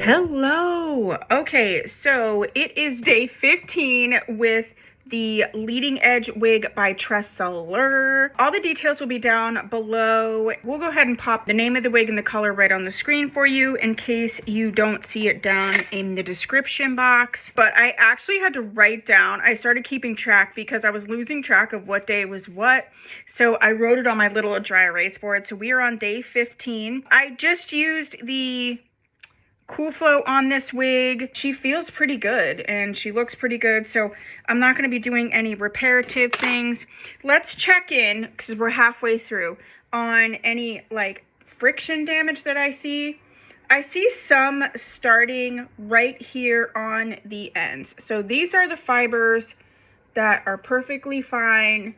Hello. Okay, so it is day 15 with the Leading Edge wig by TressAllure's. All the details will be down below. We'll go ahead and pop the name of the wig and the color right on the screen for you in case you don't see it down in the description box. But I actually had to write down, I started keeping track because I was losing track of what day was what. So I wrote it on my little dry erase board. So we are on day 15. I just used the Cool Flow on this wig. She feels pretty good and she looks pretty good, so I'm not going to be doing any reparative things. Let's check in, because we're halfway through, on any like friction damage that I see. I see some starting right here on the ends. So these are the fibers that are perfectly fine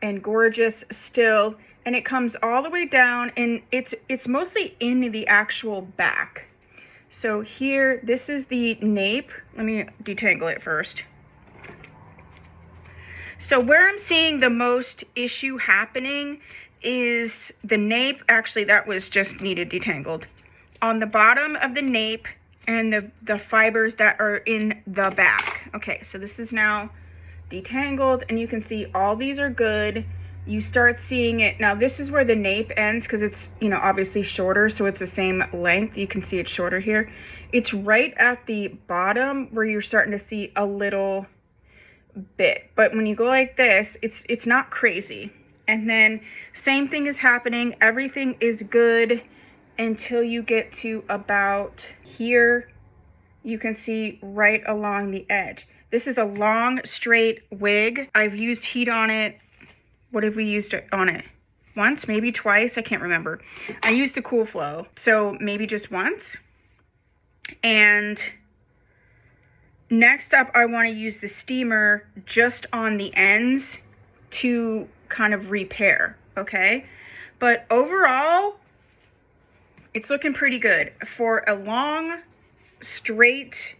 and gorgeous still, and it comes all the way down, and it's mostly in the actual back. So here, this is the nape. Let me detangle it first. So where I'm seeing the most issue happening is the nape. Actually, that was just needed detangled. On the bottom of the nape and the fibers that are in the back. Okay, so this is now detangled and you can see all these are good. You start seeing it now. This is where the nape ends because it's, you know, obviously shorter, so it's the same length. You can see it's shorter here. It's right at the bottom where you're starting to see a little bit, but when you go like this, it's not crazy. And then same thing is happening. Everything is good until you get to about here. You can see right along the edge. This is a long straight wig. I've used heat on it. What have we used on it? Once, maybe twice, I can't remember. I used the Cool Flow, so maybe just once. And next up, I want to use the steamer just on the ends to kind of repair, okay? But overall, it's looking pretty good. For a long, straight,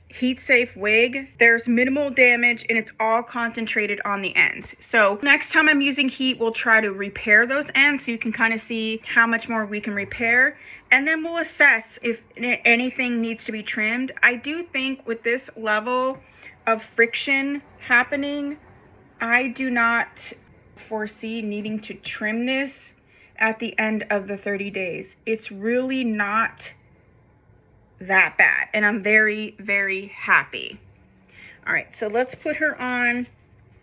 heat-safe wig, there's minimal damage and it's all concentrated on the ends. So next time I'm using heat, we'll try to repair those ends so you can kind of see how much more we can repair, and then we'll assess if anything needs to be trimmed. I do think with this level of friction happening, I do not foresee needing to trim this at the end of the 30 days. It's really not that bad, and I'm very, very happy. All right, so let's put her on.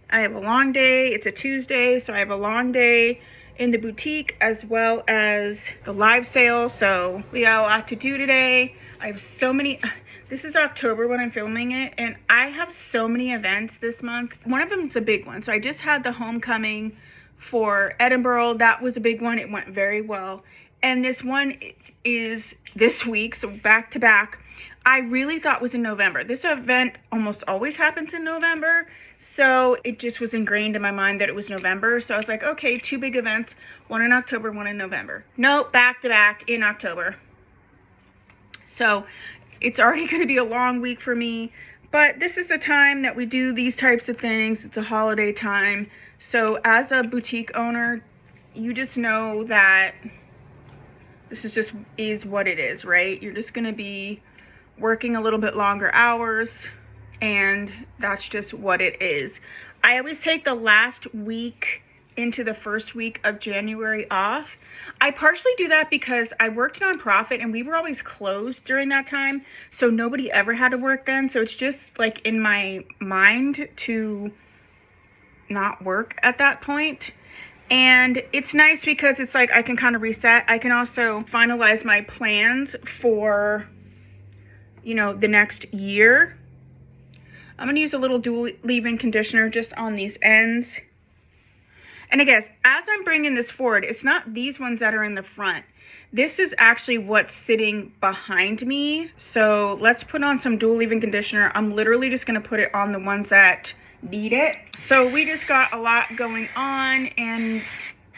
I have a long day. It's a Tuesday, so I have a long day in the boutique as well as the live sale, so we got a lot to do today. I have so many. This is October when I'm filming it, and I have so many events this month. One of them is a big one. So I just had the homecoming for Edinburgh. That was a big one. It went very well. And this one is this week, so back to back. I really thought was in November. This event almost always happens in November, so it just was ingrained in my mind that it was November. So I was like, okay, two big events, one in October, one in November. Nope, back to back in October. So it's already going to be a long week for me, but this is the time that we do these types of things. It's a holiday time. So as a boutique owner, you just know that this is what it is, right? You're just going to be working a little bit longer hours, and that's just what it is. I always take the last week into the first week of January off. I partially do that because I worked nonprofit and we were always closed during that time, so nobody ever had to work then. So it's just like in my mind to not work at that point. And it's nice because it's like I can kind of reset. I can also finalize my plans for, you know, the next year. I'm going to use a little dual leave-in conditioner just on these ends. And I guess as I'm bringing this forward, it's not these ones that are in the front. This is actually what's sitting behind me. So let's put on some dual leave-in conditioner. I'm literally just going to put it on the ones that need it. So we just got a lot going on, and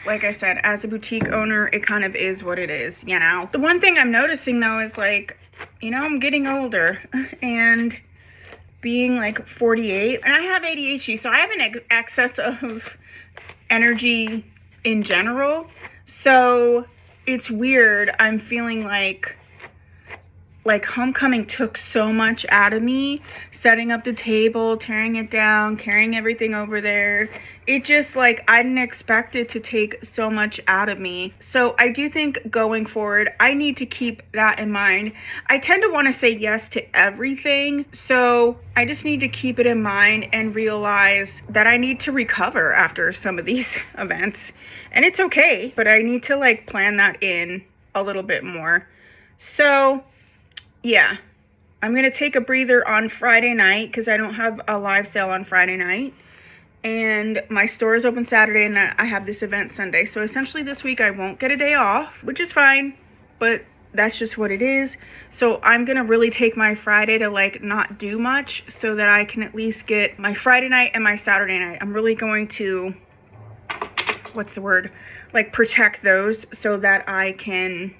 like I said, as a boutique owner, it kind of is what it is, you know. The one thing I'm noticing though is, like, you know, I'm getting older, and being like 48, and I have ADHD, so I have an excess of energy in general. So it's weird. I'm feeling like homecoming took so much out of me, setting up the table, tearing it down, carrying everything over there. It just, like, I didn't expect it to take so much out of me. So I do think going forward, I need to keep that in mind. I tend to want to say yes to everything, so I just need to keep it in mind and realize that I need to recover after some of these events. And it's okay, but I need to, like, plan that in a little bit more. So yeah, I'm going to take a breather on Friday night because I don't have a live sale on Friday night. And my store is open Saturday and I have this event Sunday. So essentially this week I won't get a day off, which is fine, but that's just what it is. So I'm going to really take my Friday to, like, not do much so that I can at least get my Friday night and my Saturday night. I'm really going to, what's the word? Like, protect those so that I can,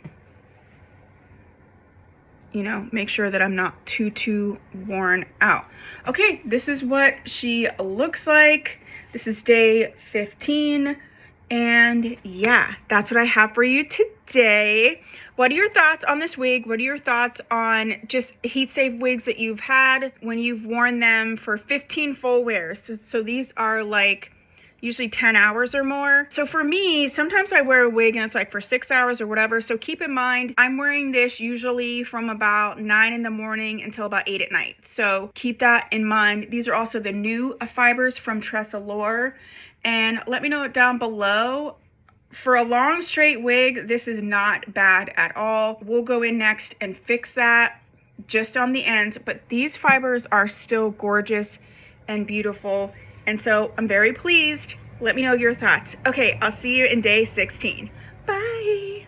you know, make sure that I'm not too worn out. Okay, this is what she looks like. This is day 15. And yeah, that's what I have for you today. What are your thoughts on this wig? What are your thoughts on just heat safe wigs that you've had when you've worn them for 15 full wears? So these are like usually 10 hours or more. So for me, sometimes I wear a wig and it's like for 6 hours or whatever. So keep in mind, I'm wearing this usually from about 9 in the morning until about 8 at night. So keep that in mind. These are also the new fibers from TressAllure. And let me know down below. For a long straight wig, this is not bad at all. We'll go in next and fix that just on the ends. But these fibers are still gorgeous and beautiful. And so I'm very pleased. Let me know your thoughts. Okay, I'll see you in day 16. Bye.